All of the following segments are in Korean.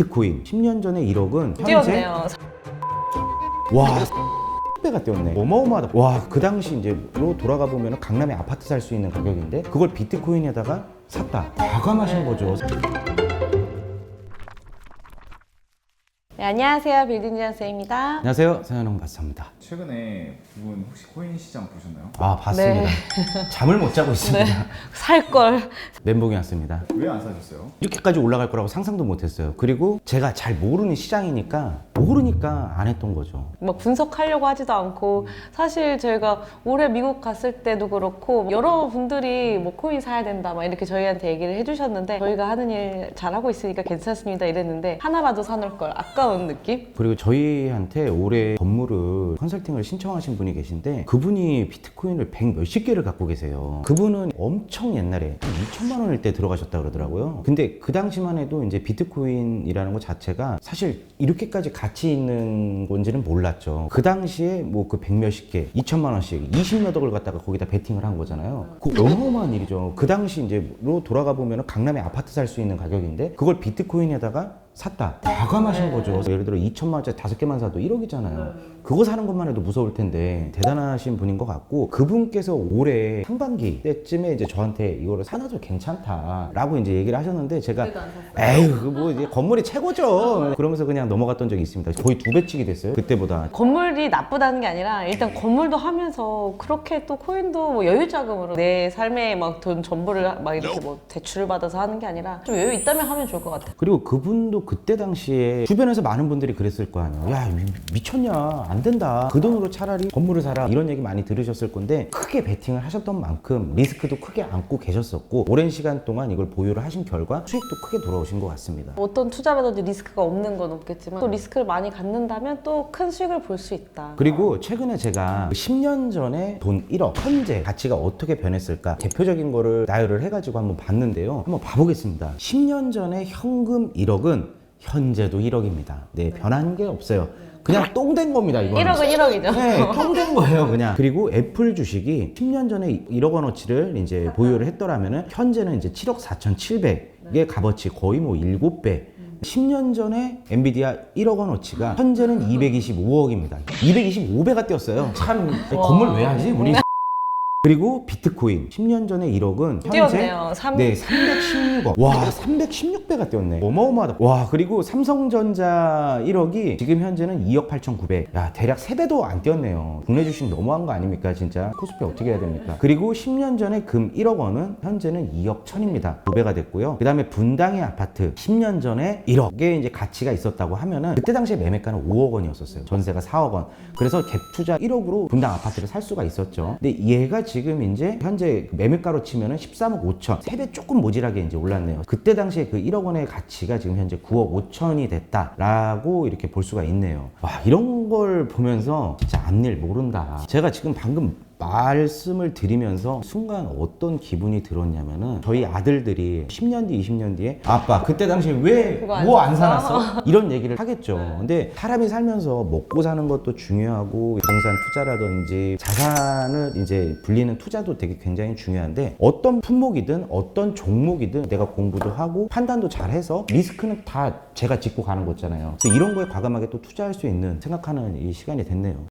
비트코인 10년 전에 1억은 현재 뛰었네요. 와 배가 뛰었네. 어마어마하다. 와, 그 당시 이제로 돌아가 보면 강남에 아파트 살 수 있는 가격인데 그걸 비트코인에다가 샀다. 과감하신 거죠. 네, 안녕하세요. 빌딩지연쌤입니다. 안녕하세요, 서현웅 박사입니다. 최근에 두 분 혹시 코인 시장 보셨나요? 아, 봤습니다. 네. 잠을 못 자고 있습니다. 살걸. 멘붕이 왔습니다. 왜 안 사셨어요? 이렇게까지 올라갈 거라고 상상도 못했어요. 그리고 제가 잘 모르는 시장이니까 모르니까 안 했던 거죠. 막 분석하려고 하지도 않고 사실 저희가 올해 미국 갔을 때도 그렇고 여러 분들이 뭐 코인 사야 된다 막 이렇게 저희한테 얘기를 해주셨는데 저희가 하는 일 잘하고 있으니까 괜찮습니다 이랬는데 하나라도 사놓을 걸 아까운 느낌? 그리고 저희한테 올해 건물을 컨설팅을 신청하신 분이 계신데 그분이 비트코인을 100 몇십 개를 갖고 계세요. 그분은 엄청 옛날에 2천만 원일 때 들어가셨다 그러더라고요. 근데 그 당시만 해도 이제 비트코인이라는 것 자체가 사실 이렇게까지 가치 있는 건지는 몰랐죠. 그 당시에 뭐 그 100 몇십 개, 2천만 원씩 20몇 억을 갖다가 거기다 베팅을 한 거잖아요. 그 어마어마한 일이죠. 그 당시 이제로 돌아가 보면 강남에 아파트 살 수 있는 가격인데 그걸 비트코인에다가 샀다. 과감하신 거죠. 예를 들어 2천만 원짜리 5개만 사도 1억이잖아요. 그거 사는 것만 해도 무서울 텐데 대단하신 분인 것 같고 그분께서 올해 상반기 때쯤에 이제 저한테 이거를 사놔도 괜찮다라고 이제 얘기를 하셨는데 제가 에휴 뭐 이제 건물이 최고죠. 그러면서 그냥 넘어갔던 적이 있습니다. 거의 2배씩이 됐어요. 그때보다. 건물이 나쁘다는 게 아니라 일단 건물도 하면서 그렇게 또 코인도 뭐 여유 자금으로 내 삶에 막 돈 전부를 막 이렇게 뭐 대출을 받아서 하는 게 아니라 좀 여유 있다면 하면 좋을 것 같아요. 그리고 그분도 그때 당시에 주변에서 많은 분들이 그랬을 거 아니에요. 야 미쳤냐 안 된다. 그 돈으로 차라리 건물을 사라 이런 얘기 많이 들으셨을 건데 크게 베팅을 하셨던 만큼 리스크도 크게 안고 계셨었고 오랜 시간 동안 이걸 보유를 하신 결과 수익도 크게 돌아오신 것 같습니다. 어떤 투자라든지 리스크가 없는 건 없겠지만 또 리스크를 많이 갖는다면 또 큰 수익을 볼 수 있다. 그리고 최근에 제가 10년 전에 돈 1억 현재 가치가 어떻게 변했을까 대표적인 거를 나열을 해가지고 한번 봤는데요. 한번 봐보겠습니다. 10년 전에 현금 1억은 현재도 1억입니다. 네, 변한 게 없어요. 그냥 똥된 겁니다, 이거는. 1억은 1억이죠. 네, 똥된 거예요, 그냥. 그리고 애플 주식이 10년 전에 1억 원어치를 이제 보유를 했더라면은 현재는 이제 7억 4,700의 값어치 거의 뭐 7배. 10년 전에 엔비디아 1억 원어치가 현재는 225억입니다. 225배가 뛰었어요. 참, 건물 왜 하지, 우리? 그리고 비트코인 10년 전에 1억은 현재 뛰었네요. 네, 316억. 와, 316배가 뛰었네. 어마어마하다. 와, 그리고 삼성전자 1억이 지금 현재는 2억 8,900. 야, 대략 3배도 안 뛰었네요. 국내 주식 너무한 거 아닙니까, 진짜? 코스피 어떻게 해야 됩니까? 그리고 10년 전에 금 1억 원은 현재는 2억 1,000입니다. 2배가 됐고요. 그 다음에 분당의 아파트 10년 전에 1억의 이제 가치가 있었다고 하면은 그때 당시에 매매가는 5억 원이었었어요. 전세가 4억 원. 그래서 갭 투자 1억으로 분당 아파트를 살 수가 있었죠. 근데 얘가 지금 이제 현재 매매가로 치면은 13억 5천 3배 조금 모질하게 이제 올랐네요. 그때 당시에 그 1억 원의 가치가 지금 현재 9억 5천이 됐다라고 이렇게 볼 수가 있네요. 와, 이런 걸 보면서 진짜 앞일 모른다. 제가 지금 방금 말씀을 드리면서 순간 어떤 기분이 들었냐면은 저희 아들들이 10년 뒤, 20년 뒤에 아빠 그때 당시에 왜 뭐 안 사놨어? 이런 얘기를 하겠죠. 근데 사람이 살면서 먹고 사는 것도 중요하고 부동산 투자라든지 자산을 이제 불리는 투자도 되게 굉장히 중요한데 어떤 품목이든 어떤 종목이든 내가 공부도 하고 판단도 잘해서 리스크는 다 제가 짚고 가는 거잖아요. 그래서 이런 거에 과감하게 또 투자할 수 있는 생각하는 이 시간이 됐네요.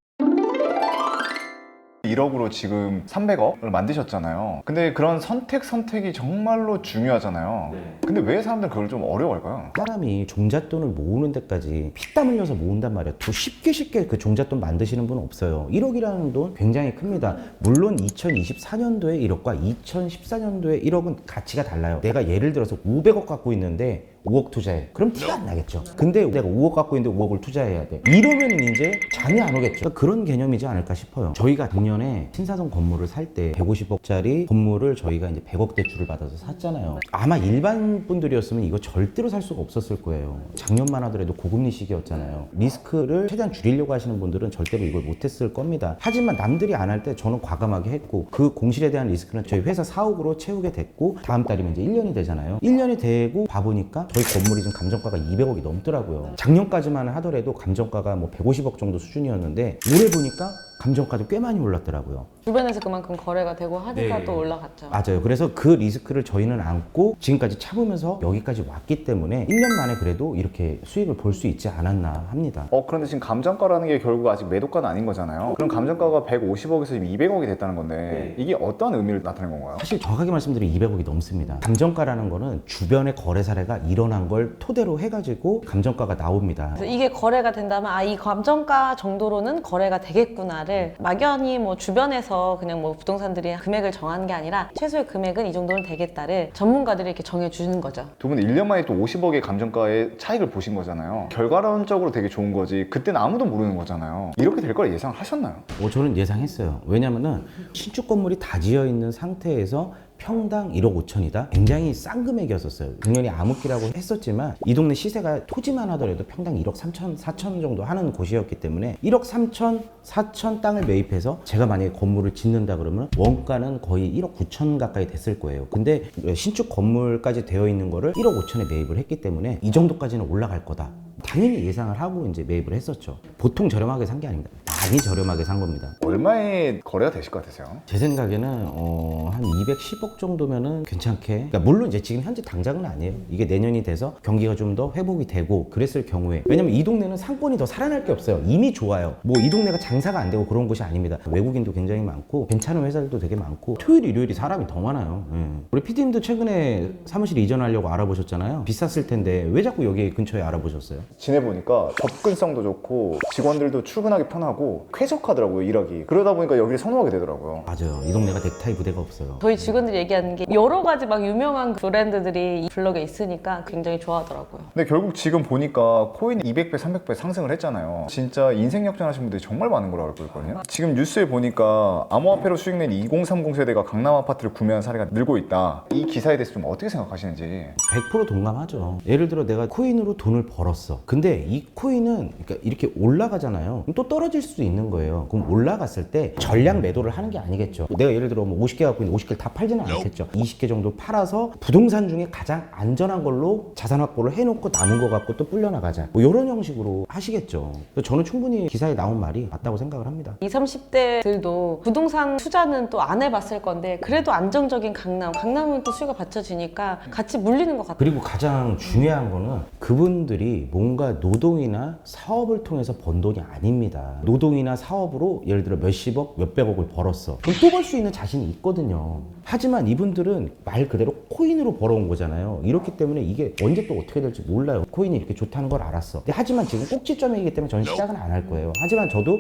1억으로 지금 300억을 만드셨잖아요. 근데 그런 선택이 정말로 중요하잖아요. 근데 왜 사람들 그걸 좀 어려워할까요? 사람이 종잣돈을 모으는 데까지 피땀 흘려서 모은단 말이에요. 또 쉽게 그 종잣돈 만드시는 분은 없어요. 1억이라는 돈 굉장히 큽니다. 물론 2024년도에 1억과 2014년도에 1억은 가치가 달라요. 내가 예를 들어서 500억 갖고 있는데 5억 투자해. 그럼 티가 안 나겠죠. 근데 내가 5억 갖고 있는데 5억을 투자해야 돼. 이러면 이제 잠이 안 오겠죠. 그러니까 그런 개념이지 않을까 싶어요. 저희가 작년에 신사동 건물을 살 때 150억짜리 건물을 저희가 이제 100억 대출을 받아서 샀잖아요. 아마 일반 분들이었으면 이거 절대로 살 수가 없었을 거예요. 작년만 하더라도 고금리 시기였잖아요. 리스크를 최대한 줄이려고 하시는 분들은 절대로 이걸 못했을 겁니다. 하지만 남들이 안 할 때 저는 과감하게 했고 그 공실에 대한 리스크는 저희 회사 사옥으로 채우게 됐고 다음 달이면 이제 1년이 되잖아요. 1년이 되고 봐보니까 저희 건물이 지금 감정가가 200억이 넘더라고요. 작년까지만 하더라도 감정가가 뭐 150억 정도 수준이었는데 올해 보니까 감정가도 꽤 많이 올랐더라고요. 주변에서 그만큼 거래가 되고 하니까 네. 또 올라갔죠. 맞아요. 그래서 그 리스크를 저희는 안고 지금까지 참으면서 여기까지 왔기 때문에 1년 만에 그래도 이렇게 수익을 볼 수 있지 않았나 합니다. 그런데 지금 감정가라는 게 결국 아직 매도가는 아닌 거잖아요. 그럼 감정가가 150억에서 지금 200억이 됐다는 건데 이게 어떤 의미를 나타내는 건가요? 사실 정확하게 말씀드리면 200억이 넘습니다. 감정가라는 거는 주변의 거래 사례가 일어난 걸 토대로 해가지고 감정가가 나옵니다. 그래서 이게 거래가 된다면 이 감정가 정도로는 거래가 되겠구나를 막연히 뭐 주변에서 그냥 뭐 부동산들이 금액을 정하는 게 아니라 최소의 금액은 이 정도는 되겠다를 전문가들이 이렇게 정해주는 거죠. 두 분은 1년 만에 또 50억의 감정가의 차익을 보신 거잖아요. 결과론적으로 되게 좋은 거지 그때는 아무도 모르는 거잖아요. 이렇게 될 걸 예상하셨나요? 저는 예상했어요. 왜냐면은 신축 건물이 다 지어 있는 상태에서 평당 1억 5천이다? 굉장히 싼 금액이었었어요. 당연히 암흑기라고 했었지만 이 동네 시세가 토지만 하더라도 평당 1억 3천, 4천 정도 하는 곳이었기 때문에 1억 3천, 4천 땅을 매입해서 제가 만약에 건물을 짓는다 그러면 원가는 거의 1억 9천 가까이 됐을 거예요. 근데 신축 건물까지 되어 있는 거를 1억 5천에 매입을 했기 때문에 이 정도까지는 올라갈 거다. 당연히 예상을 하고 이제 매입을 했었죠. 보통 저렴하게 산 게 아닙니다. 많이 저렴하게 산 겁니다. 얼마에 거래가 되실 것 같으세요? 제 생각에는 한 210억 정도면은 괜찮게, 그러니까 물론 이제 지금 현재 당장은 아니에요. 이게 내년이 돼서 경기가 좀 더 회복이 되고 그랬을 경우에, 왜냐면 이 동네는 상권이 더 살아날 게 없어요. 이미 좋아요. 뭐 이 동네가 장사가 안 되고 그런 곳이 아닙니다. 외국인도 굉장히 많고 괜찮은 회사들도 되게 많고 토요일 일요일이 사람이 더 많아요. 우리 PD님도 최근에 사무실 이전하려고 알아보셨잖아요. 비쌌을 텐데 왜 자꾸 여기 근처에 알아보셨어요? 지내보니까 접근성도 좋고 직원들도 출근하기 편하고 쾌적하더라고요, 일하기. 그러다 보니까 여기를 선호하게 되더라고요. 맞아요. 이 동네가 넥타이 부대가 없어요. 저희 직원들이 얘기하는 게 여러 가지 막 유명한 브랜드들이 이 블럭에 있으니까 굉장히 좋아하더라고요. 근데 결국 지금 보니까 코인 200배, 300배 상승을 했잖아요. 진짜 인생 역전하신 분들이 정말 많은 걸로 알고 있거든요. 지금 뉴스에 보니까 암호화폐로 수익낸 2030 세대가 강남 아파트를 구매한 사례가 늘고 있다. 이 기사에 대해서 좀 어떻게 생각하시는지. 100% 동감하죠. 예를 들어 내가 코인으로 돈을 벌었어. 근데 이 코인은 그러니까 이렇게 올라가잖아요. 그럼 또 떨어질 수도 있는 거예요. 그럼 올라갔을 때 전량 매도를 하는 게 아니겠죠. 내가 예를 들어 뭐 50개 갖고 있는데 50개를 다 팔지는 않겠죠. 20개 정도 팔아서 부동산 중에 가장 안전한 걸로 자산 확보를 해놓고 남은 거 갖고 또 불려나가자. 뭐 이런 형식으로 하시겠죠. 그래서 저는 충분히 기사에 나온 말이 맞다고 생각을 합니다. 20, 30대들도 부동산 투자는 또 안 해봤을 건데 그래도 안정적인 강남은 또 수요가 받쳐지니까 같이 물리는 것 같아요. 그리고 가장 중요한 거는 그분들이 뭔가 노동이나 사업을 통해서 번 돈이 아닙니다. 노동이나 사업으로 예를 들어 몇십억, 몇백억을 벌었어. 그럼 또 벌 수 있는 자신이 있거든요. 하지만 이분들은 말 그대로 코인으로 벌어온 거잖아요. 이렇기 때문에 이게 언제 또 어떻게 될지 몰라요. 코인이 이렇게 좋다는 걸 알았어. 근데 하지만 지금 꼭지점이기 때문에 저는 시작은 안 할 거예요. 하지만 저도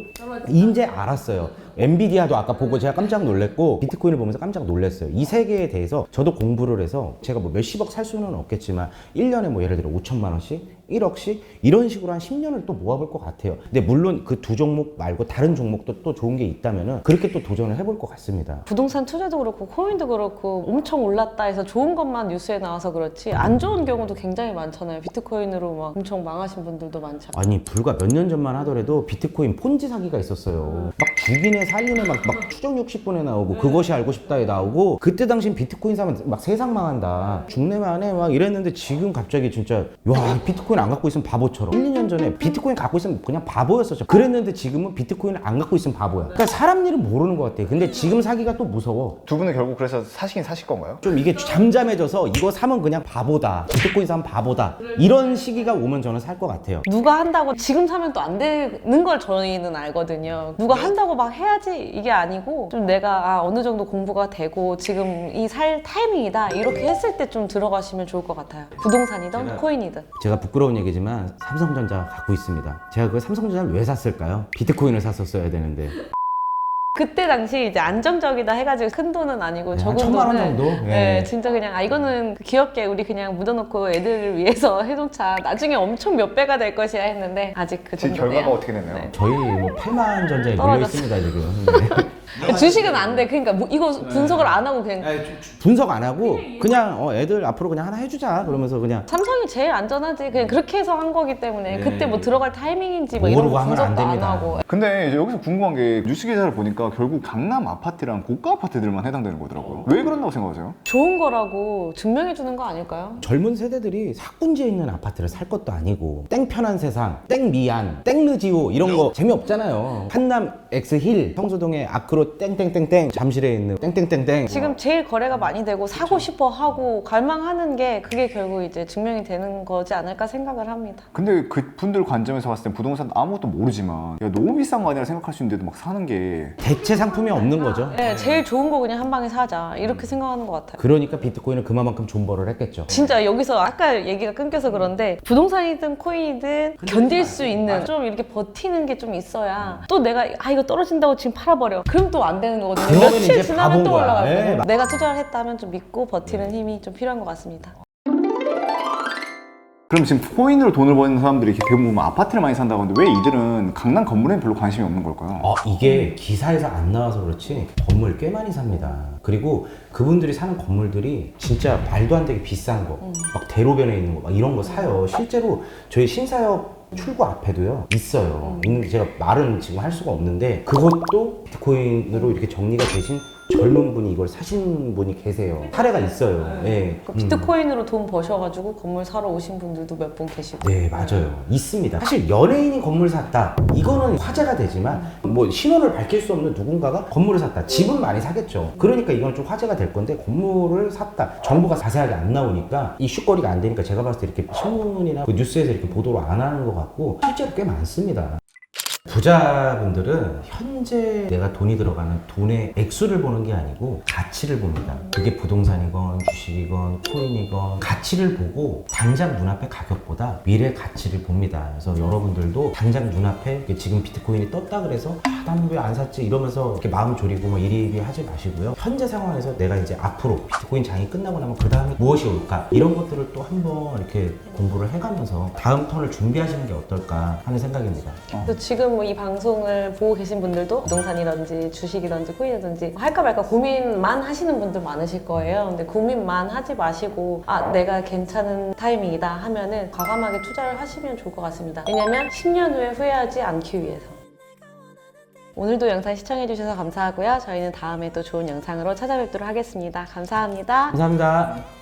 이제 알았어요. 엔비디아도 아까 보고 제가 깜짝 놀랐고 비트코인을 보면서 깜짝 놀랐어요. 이 세 개에 대해서 저도 공부를 해서 제가 뭐 몇십억 살 수는 없겠지만 1년에 뭐 예를 들어 5천만 원씩 1억씩 이런 식으로 한 10년을 또 모아볼 것 같아요. 근데 물론 그 두 종목 말고 다른 종목도 또 좋은 게 있다면은 그렇게 또 도전을 해볼 것 같습니다. 부동산 투자도 그렇고 코인도 그렇고 엄청 올랐다 해서 좋은 것만 뉴스에 나와서 그렇지 안 좋은 경우도 굉장히 많잖아요. 비트코인으로 막 엄청 망하신 분들도 많잖아요. 아니 불과 몇 년 전만 하더라도 비트코인 폰지 사기가 있었어요. 막 죽이네 살리네 막 추정 60분에 나오고 그것이 알고 싶다에 나오고 그때 당신 비트코인 사면 막 세상 망한다 죽네 마네 막 이랬는데 지금 갑자기 진짜 와 비트코인 안 갖고 있으면 바보처럼 1, 2년 전에 비트코인 갖고 있으면 그냥 바보였었죠. 그랬는데 지금은 비트코인을 안 갖고 있으면 바보야. 그러니까 사람 일은 모르는 것 같아. 근데 지금 사기가 또 무서워. 두 분은 결국 그래서 사시긴 사실 건가요? 좀 이게 잠잠해져서 이거 사면 그냥 바보다. 비트코인 사면 바보다. 이런 시기가 오면 저는 살 것 같아요. 누가 한다고 지금 사면 또 안 되는 걸 저희는 알거든요. 누가 한다고 막 해야지 이게 아니고 좀 내가 어느 정도 공부가 되고 지금 이 살 타이밍이다 이렇게 했을 때 좀 들어가시면 좋을 것 같아요. 부동산이든 코인이든. 제가 부끄러운 얘기지만 삼성전자 갖고 있습니다. 제가 그 삼성전자를 왜 샀을까요? 비트코인을 샀었어야 되는데. 그때 당시 이제 안정적이다 해가지고 큰 돈은 아니고 적은 1,000만 원 돈은 정도? 네, 진짜 그냥 이거는 귀엽게 우리 그냥 묻어놓고 애들을 위해서 해놓자 나중에 엄청 몇 배가 될 것이야 했는데 아직 그 지금 정도네요. 결과가 어떻게 됐나요? 네. 저희 뭐 8만 전자에 물려 떨어졌어. 있습니다 지금. 네. 주식은 안 돼. 그러니까 뭐 이거 분석을 안 하고 그냥 분석 안 하고 그냥 애들 앞으로 그냥 하나 해주자 그러면서 그냥 삼성이 제일 안전하지. 그냥 그렇게 해서 한 거기 때문에 그때 뭐 들어갈 타이밍인지 뭐 이런 모르고 거 하면 안 분석도 안 됩니다. 하고. 근데 이제 여기서 궁금한 게 뉴스 기사를 보니까 결국 강남 아파트랑 고가 아파트들만 해당되는 거더라고요. 왜 그런다고 생각하세요? 좋은 거라고 증명해 주는 거 아닐까요? 젊은 세대들이 사군지에 있는 아파트를 살 것도 아니고 땡편한 세상, 땡미안, 땡르지오 이런 거 재미없잖아요. 한남 엑스힐, 성수동의 아크로 땡땡땡땡, 잠실에 있는 땡땡땡땡. 지금 제일 거래가 많이 되고 사고 싶어 하고 갈망하는 게 그게 결국 이제 증명이 되는 거지 않을까 생각을 합니다. 근데 그 분들 관점에서 봤을 때 부동산 아무것도 모르지만 야, 너무 비싼 거 아니라 생각할 수 있는데도 막 사는 게 대체 상품이 없는 거죠. 네, 제일 좋은 거 그냥 한 방에 사자 이렇게 생각하는 것 같아요. 그러니까 비트코인은 그만큼 존버를 했겠죠. 진짜 여기서 아까 얘기가 끊겨서 그런데 부동산이든 코인이든 견딜 수 있는 좀 이렇게 버티는 게 좀 있어야 또 내가 이거 떨어진다고 지금 팔아버려 그럼 또 안 되는 거거든요. 그러면 며칠 이제 지나면 바본 또 거야. 올라갈 예, 거고 내가 투자를 했다면 좀 믿고 버티는 힘이 좀 필요한 것 같습니다. 그럼 지금 코인으로 돈을 버는 사람들이 이렇게 대부분 보면 아파트를 많이 산다고 하는데 왜 이들은 강남 건물에는 별로 관심이 없는 걸까요? 이게 기사에서 안 나와서 그렇지 건물 꽤 많이 삽니다. 그리고 그분들이 사는 건물들이 진짜 말도 안 되게 비싼 거, 막 대로변에 있는 거, 막 이런 거 사요. 실제로 저희 신사역 출구 앞에도요 있어요. 있는데 제가 말은 지금 할 수가 없는데 그것도 비트코인으로 이렇게 정리가 되신 젊은 분이 이걸 사신 분이 계세요. 사례가 있어요. 예. 그 비트코인으로 돈 버셔가지고 건물 사러 오신 분들도 몇 분 계시고. 네, 맞아요. 있습니다. 사실 연예인이 건물 샀다. 이거는 화제가 되지만 뭐 신원을 밝힐 수 없는 누군가가 건물을 샀다. 집은 많이 사겠죠. 그러니까 이건 좀 화제가 될 건데 건물을 샀다. 정보가 자세하게 안 나오니까 이슈거리가 안 되니까 제가 봤을 때 이렇게 신문이나 그 뉴스에서 이렇게 보도를 안 하는 것 같고 실제로 꽤 많습니다. 부자분들은 현재 내가 돈이 들어가는 돈의 액수를 보는 게 아니고 가치를 봅니다. 그게 부동산이건 주식이건 코인이건 가치를 보고 당장 눈앞의 가격보다 미래 가치를 봅니다. 그래서 여러분들도 당장 눈앞에 지금 비트코인이 떴다 그래서 난 왜 안 샀지 이러면서 이렇게 마음 졸이고 뭐 이리이리 하지 마시고요. 현재 상황에서 내가 이제 앞으로 비트코인 장이 끝나고 나면 그 다음에 무엇이 올까 이런 것들을 또 한번 이렇게 공부를 해가면서 다음 턴을 준비하시는 게 어떨까 하는 생각입니다. 그래서 지금 뭐 이 방송을 보고 계신 분들도 부동산이든지 주식이든지 코인이든지 할까 말까 고민만 하시는 분들 많으실 거예요. 근데 고민만 하지 마시고 내가 괜찮은 타이밍이다 하면은 과감하게 투자를 하시면 좋을 것 같습니다. 왜냐면 10년 후에 후회하지 않기 위해서. 오늘도 영상 시청해주셔서 감사하고요. 저희는 다음에 또 좋은 영상으로 찾아뵙도록 하겠습니다. 감사합니다. 감사합니다.